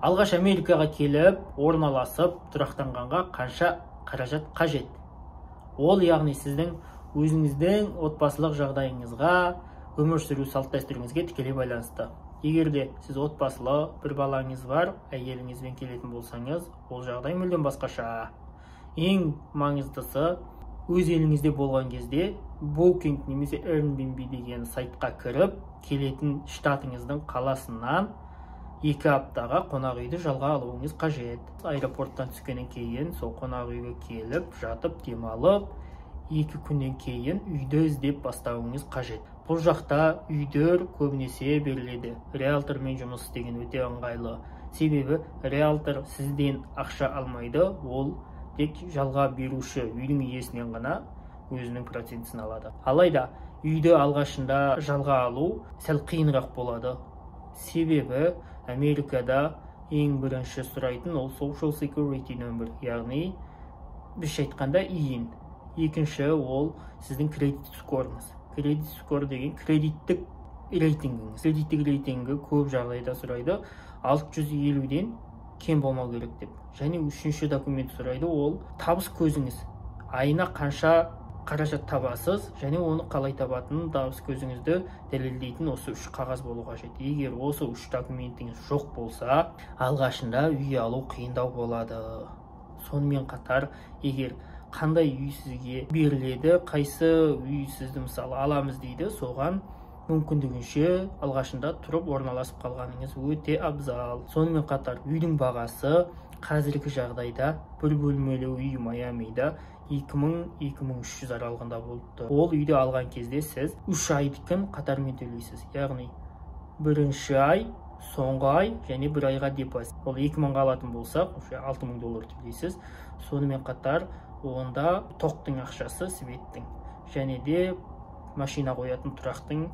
Алғаш Америкаға келіп, орналасып, тұрақтанғанға қанша қаражат қажет? Ол яғни сіздің өзіңіздің отбасылық жағдайыңызға, өмір сүру салт-дәстүріңізге тікелей байланысты. Егер де сіз отбасылы, бір балаңыз бар, әйеліңізбен келетін болсаңыз, ол жағдай мүлдем басқаша. Ең маңыздысы, өз еліңізде болған кезде Booking немесе Airbnb деген сайтқа кіріп, келетін штатыңыздың қаласынан 2 аптаға қонақ үйді жалға алуыңыз қажет. Аэропорттан түскеннен кейін сол қонақ үйге келіп, жатып, демалып, 2 күннен кейін үйді іздеп бастауыңыз қажет. Бұл жақта үйдер көбінесе беріледі. Риэлтормен жұмыс істеген өте ыңғайлы. Себебі риэлтор сізден ақша алмайды, ол тек жалға беруші үйдің иесінен ғана өзінің процентін алады. Алайда үйді алғашында жалға алу сәл қиынырақ болады. Себебі Америкада ең бірінші сұрайтын ол social security number, яғни біз айтқанда иін. Екінші ол сіздің кредит скорыңыз. Кредит скор деген кредиттік рейтингіңіз. Кредиттік рейтингі көп жағдайда сұрайды 650-ден кем болмау керек деп. Және үшінші документ сұрайды, ол табыс көзіңіз. Айына қанша қаражат табасыз, және оны қалай табатынын табыс көзіңізді дәлелдейтін осы 3 қағаз болу қажет. Егер осы 3 документіңіз жоқ болса, алғашында үй алу қиындау болады. Сонымен қатар, егер қандай үй сізге беріледі, қайсы үй сізді мысалы аламыз дейді, соған мүмкіндігінше алғашында тұрып орналасып қалғаныңыз өте абзал. Сонымен қатар, үйдің бағасы қазіргі жағдайда бір бөлмелі үй Майамида 2000-2300 аралығында болды. Ол үйді алған кезде сіз 3 айдың қатармен төлейсіз. Яғни бірінші ай, соңғы ай және бір айға депозит. Ол 2000-ға алатын болсақ, $6000 төлейсіз. Сонымен қатар, онда тоқтың ақшасы, светтің және де машина қоятын тұрақтың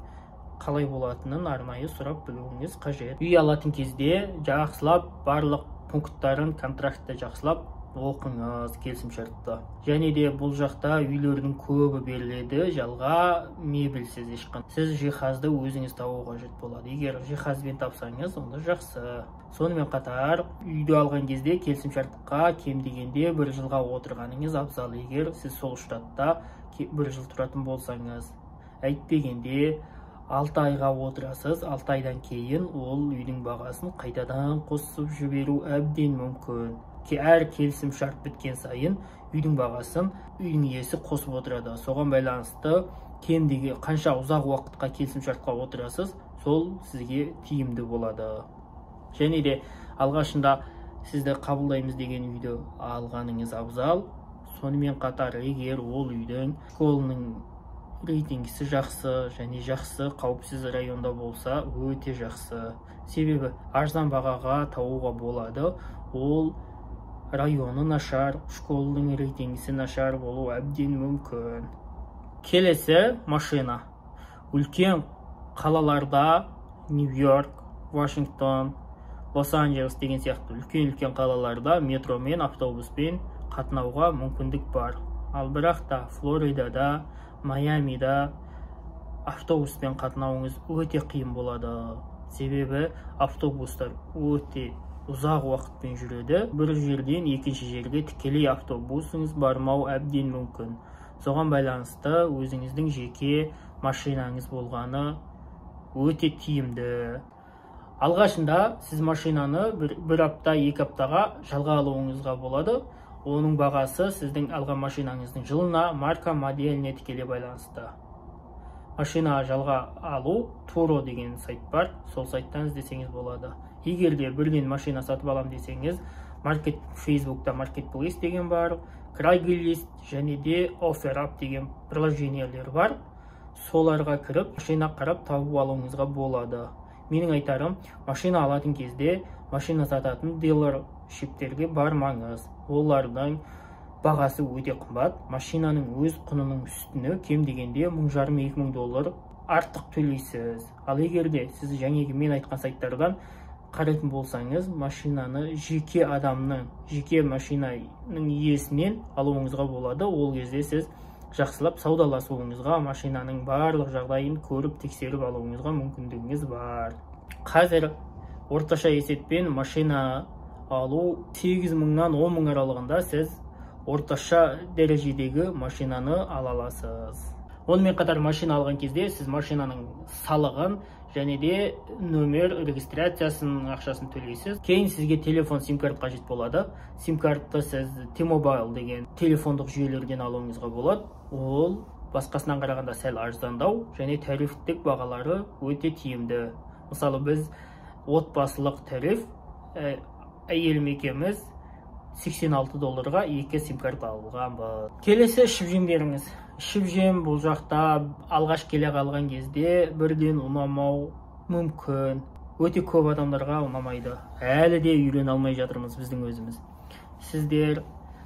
қалай болатынын арнайы сұрап білуіңіз қажет. Үй алатын кезде жақсылап барлық пункттарын контрактта жақсылап оқыңыз, келісімшартты. Және де бұл жақта үйлердің көбі беріледі жалға мебельсіз ешқандай. Сіз жиһазды өзіңіз табу қажет болады. Егер жиһазбен тапсаңыз, онда жақсы. Сонымен қатар, үйді алған кезде келісімшартқа кем дегенде 1 жылға отырғаныңыз абзал. Егер сіз сол штатта 1 жыл тұратын болсаңыз, әйтпегенде 6 айға отырасыз, 6 айдан кейін ол үйдің бағасын қайтадан қосып жіберу әбден мүмкін. Әр келісім шарт біткен сайын үйдің бағасын үйдің иесі қосып отырады. Соған байланысты кемдегі қанша ұзақ уақытқа келісім шартқа отырасыз, сол сізге тиімді болады. Және де алғашында сізді қабылдаймыз деген үйді алғаныңыз абзал. Сонымен қатар, егер ол үйдің школының рейтингісі жақсы және жақсы қауіпсіз районда болса, өте жақсы. Себебі арзан бағаға таууға болады. Ол районы нашар, школының рейтингісі нашар болу әбден мүмкін. Келесі машина. Үлкен қалаларда Нью-Йорк, Вашингтон, Лос-Анджелес деген сияқты үлкен қалаларда метромен, автобуспен қатынауға мүмкіндік бар. Ал бірақ та Флоридада, Майамида автобуспен қатынауыңыз өте қиын болады. Себебі автобустар өте ұзақ уақытпен жүреді. Бір жерден екінші жерге тікелей автобусыңыз бармау әбден мүмкін. Соған байланысты өзіңіздің жеке машинаңыз болғаны өте тиімді. Алғашында сіз машинаны бір апта, 2 аптаға жалға алуыңызға болады. Оның бағасы сіздің алған машинаңыздың жылына, марка, моделіне тікелей байланысты. Машина жалға алу Turo деген сайт бар, сол сайттан іздесеңіз болады. Егер де бірден машина сатып алам десеңіз, Facebook'та Marketplace деген бар, Craigslist және де OfferUp деген приложениелер бар. Соларға кіріп, машина қарап тауып алуыңызға болады. Менің айтарым, машина алатын кезде машина сататын дилершиптерге бармаңыз. Олардың бағасы өте қымбат. Машинаның өз құнының үстіне кем дегенде $1500-2000 артық төлейсіз. Ал егерде сіз жаңағы мен айтқан сайттардан қарайтын болсаңыз, машинаны жеке адамның, жеке машинаның иесінен алуыңызға болады. Ол кезде сіз жақсылап саудаласуыңызға, машинаның барлық жағдайын көріп, тексеріп алуыңызға мүмкіндігіңіз бар. Қазір орташа есеппен машина алу 8 мыңнан 10 мың аралығында сіз орташа дәрежедегі машинаны ала аласыз. Онымен қатар машина алған кезде сіз машинаның салығын және де нөмір регистрациясының ақшасын төлейсіз. Кейін сізге телефон сим-карт қажет болады. Сим-картты сіз T-Mobile деген телефондық жүйелерден алуыңызға болады. Ол басқасынан қарағанда сәл арзандау және тарифтік бағалары өте тиімді. Мысалы, біз отбасылық тариф, әйелім екеуміз $86 2 сим-карт алғанбыз. Келесі ішіп жемдеріңіз. Ішіп жем бұл жақта алғаш келе қалған кезде бірден ұнамау мүмкін. Өте көп адамдарға ұнамайды. Әлі де үйрене алмай жатырмыз біздің өзіміз. Сіздер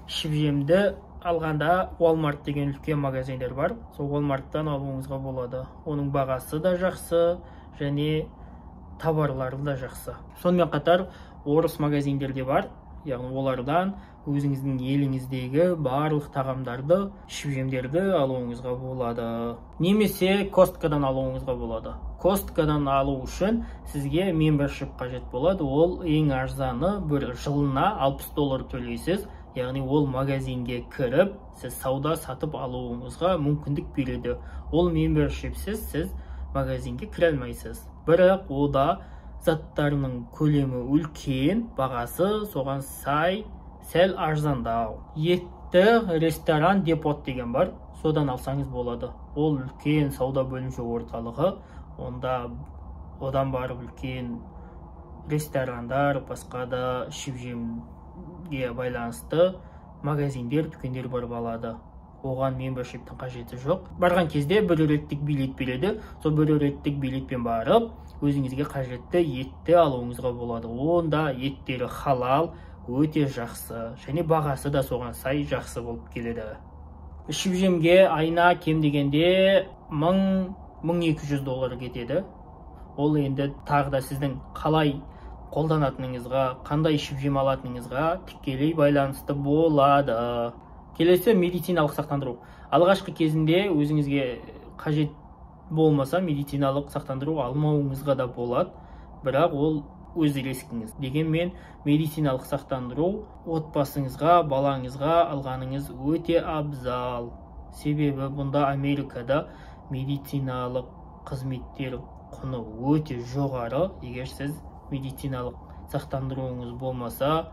ішіп жемді алғанда Walmart деген үлкен магазиндер бар. Сол Walmarttан алуыңызға болады. Оның бағасы да жақсы және товарлары да жақсы. Сонымен қатар орыс магазиндер де бар. Яғни олардан өзіңіздің еліңіздегі барлық тағамдарды, ішіп жемдерді алуыңызға болады. Немесе Косткадан алуыңызға болады. Косткадан алу үшін сізге membership қажет болады. Ол ең арзаны бір жылына $60 төлейсіз. Яғни ол магазинге кіріп, сіз сауда сатып алуыңызға мүмкіндік береді. Ол membershipсіз сіз магазинге кіре алмайсыз. Бірақ ода заттарының көлемі үлкен, бағасы соған сай сәл арзандау. Етті ресторан депот деген бар, содан алсаңыз болады. Ол үлкен сауда бөлімше орталығы, одан барып үлкен ресторандар, басқа да ішіп жемге байланысты магазиндер, дүкендер барып алады. Оған membership'тің қажеті жоқ. Барған кезде бір реттік билет береді. Сол бір реттік билетпен барып, өзіңізге қажетті етті алуыңызға болады. Онда еттері халал, өте жақсы, және бағасы да соған сай жақсы болып келеді. Ішіп жемге айына кем дегенде $1000-1200 кетеді. Ол енді тағы да сіздің қалай қолданатыныңызға, қандай ішіп жем алатыныңызға тікелей байланысты болады. Келесі медициналық сақтандыру. Алғашқы кезінде өзіңізге қажет болмаса медициналық сақтандыру алмауыңызға да болады, бірақ ол өз рискіңіз. Дегенмен медициналық сақтандыру отбасыңызға, балаңызға алғаныңыз өте абзал. Себебі бұнда Америкада медициналық қызметтер құны өте жоғары. Егер сіз медициналық сақтандыруыңыз болмаса,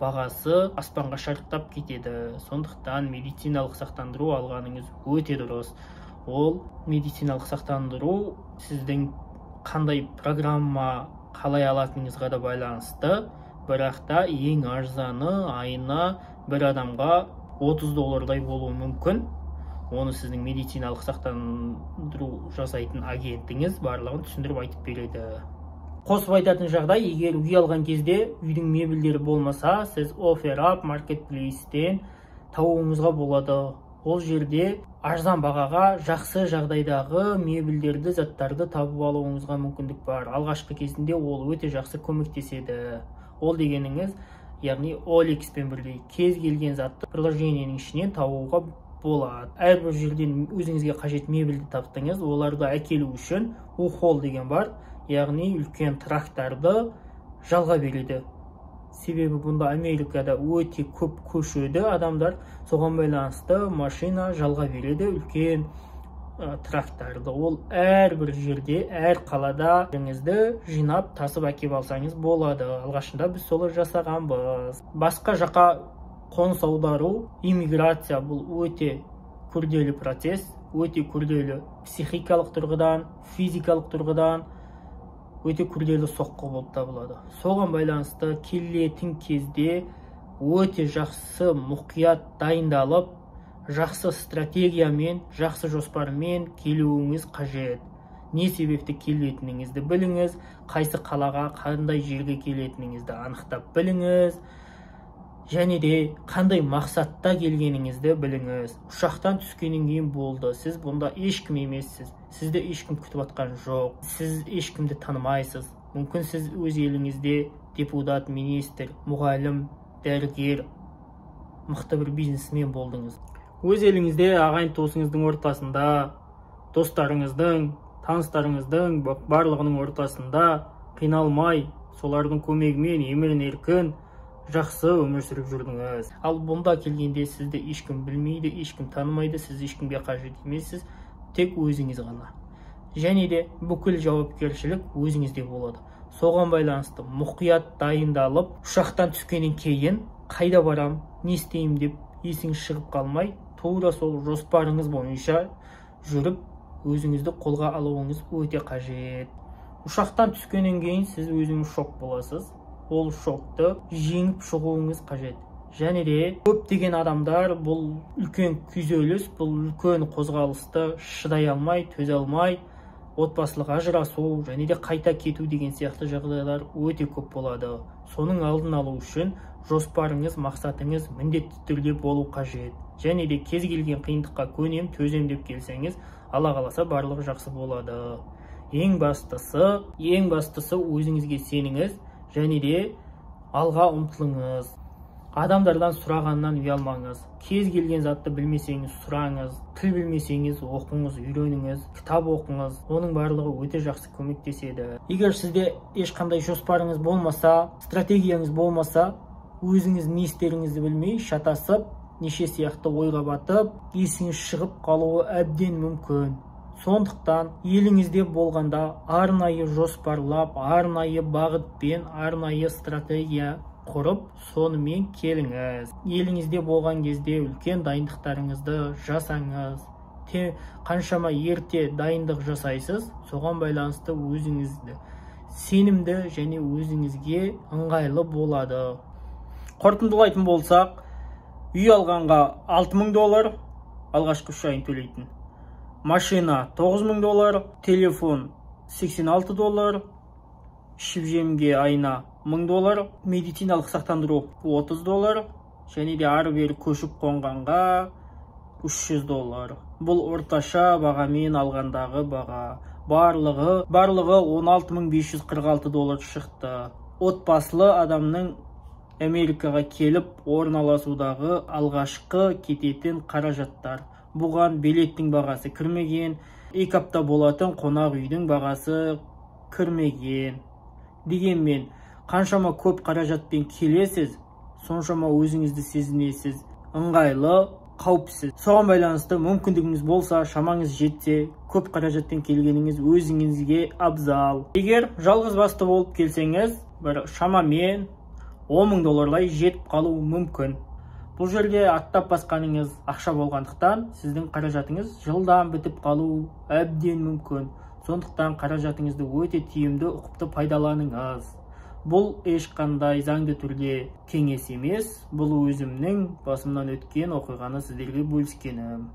бағасы аспанға шарықтап кетеді. Сондықтан медициналық сақтандыру алғаныңыз өте дұрыс. Ол медициналық сақтандыру сіздің қандай программа қалай алатыныңызға да байланысты, бірақ та ең арзаны айына бір адамға $30 болуы мүмкін. Оны сіздің медициналық сақтандыру жасайтын агентіңіз барлығын түсіндіріп айтып береді. Қосып айтатын жағдай, егер үй алған кезде үйдің мебельдері болмаса, сіз OfferUp Marketplace-тен табуыңызға болады. Ол жерде арзан бағаға жақсы жағдайдағы мебельдерді, заттарды табып алуыңызға мүмкіндік бар. Алғашқы кезінде ол өте жақсы көмектеседі. Ол дегеніңіз, яғни OLX-пен бірдей кез келген затты приложениенің ішінен табуға болады. Әрбір жерден өзіңізге қажет мебельді таптыңыз, оларды әкелу үшін U-Haul деген бар. Яғни үлкен трактарды жалға береді. Себебі бұнда Америкада өте көп көшеді адамдар, соған байланысты машина жалға береді үлкен трактарды. Ол әрбір жерде, әр қалада өзіңізді жинап, тасып әкеп алсаңыз болады. Алғашында біз солай жасағанбыз. Басқа жаққа қоныс аудару, иммиграция бұл өте күрделі процесс, өте күрделі психикалық тұрғыдан, физикалық тұрғыдан өте күрделі соққы болып табылады. Соған байланысты келетін кезде өте жақсы мұқият дайындалып, жақсы стратегиямен, жақсы жоспармен келуіңіз қажет. Не себепті келетініңізді біліңіз, қайсы қалаға, қандай жерге келетініңізді анықтап біліңіз, және де қандай мақсатта келгеніңізді біліңіз. Ұшақтан түскеннен кейін болды. Сіз бұнда ешкім емессіз. Сізді ешкім күтіп атқан жоқ. Сіз ешкімді танымайсыз. Мүмкін сіз өз еліңізде депутат, министр, мұғалім, дәрігер, мықты бір бизнесмен болдыңыз. Өз еліңізде ағайын туысыңыздың ортасында, достарыңыздың, таныстарыңыздың барлығының ортасында қиналмай солардың көмегімен емін еркін жақсы өмір сүріп жүрдіңіз. Ал бұнда келгенде сізді ешкім білмейді, ешкім танымайды, сіз ешкімге қажет емессіз, тек өзіңіз ғана. Және де бүкіл жауапкершілік өзіңізде болады. Соған байланысты мұқият дайындалып, ұшақтан түскеннен кейін қайда барам, не істеймін деп есіңіз шығып қалмай, тура сол жоспарыңыз бойынша жүріп, өзіңізді қолға алуыңыз өте қажет. Ұшақтан түскеннен кейін сіз өзіңіз шок боласыз. Ол шокты жеңіп шығуыңыз қажет. Және де көптеген адамдар бұл үлкен күйзеліс, бұл үлкен қозғалысты шыдай алмай, төзе алмай, отбасылық ажырасу және де қайта кету деген сияқты жағдайлар өте көп болады. Соның алдын алу үшін жоспарыңыз, мақсатыңыз міндетті түрде болу қажет. Және де кез келген қиындыққа көнем, төзем деп келсеңіз, Алла қаласа барлығы жақсы болады. Ең бастысы өзіңізге сеніңіз және де алға ұмтылыңыз. Адамдардан сұрағаннан ұялмаңыз. Кез келген затты білмесеңіз сұраңыз, тіл білмесеңіз оқыңыз, үйреніңіз, кітап оқыңыз. Оның барлығы өте жақсы көмектеседі. Егер сізде ешқандай жоспарыңыз болмаса, стратегияңыз болмаса, өзіңіз не істеріңізді білмей шатасып, неше сияқты ойға батып, есіңіз шығып қалуы әбден мүмкін. Сондықтан еліңізде болғанда арнайы жоспарлап, арнайы бағытпен, арнайы стратегия құрып, сонымен келіңіз. Еліңізде болған кезде үлкен дайындықтарыңызды жасаңыз. Қаншама ерте дайындық жасайсыз, соған байланысты өзіңізді сенімді және өзіңізге ыңғайлы болады. Қорытындылайтын болсақ, үй алғанға $6000 алғашқы 3 айын төлейтін. Машина $9000, телефон $86, ішіп-жемге айына $1000, медициналық сақтандыру $30, және де ары-бері көшіп қонғанға $300. Бұл орташа бағамен алғандағы баға. Барлығы $16546 шықты. Отбасылы адамның Америкаға келіп орналасудағы алғашқы кететін қаражаттар. Бұған билеттің бағасы кірмеген, 2 апта болатын қонақ үйдің бағасы кірмеген. Дегенмен, қаншама көп қаражатпен келесіз, соншама өзіңізді сезінесіз, ыңғайлы, қауіпсіз. Соған байланысты мүмкіндігіңіз болса, шамаңыз жетсе, көп қаражатпен келгеніңіз өзіңізге абзал. Егер жалғыз басты болып келсеңіз, бір шамамен $10,000 жетіп қалу мүмкін. Бұл жерде аттап басқаныңыз ақша болғандықтан, сіздің қаражатыңыз жылдан бітіп қалу әбден мүмкін. Сондықтан қаражатыңызды өте тиімді, ұқыпты пайдаланыңыз. Бұл ешқандай заңды түрде кеңес емес, бұл өзімнің басымнан өткен оқиғаны сіздерге бөліскенім.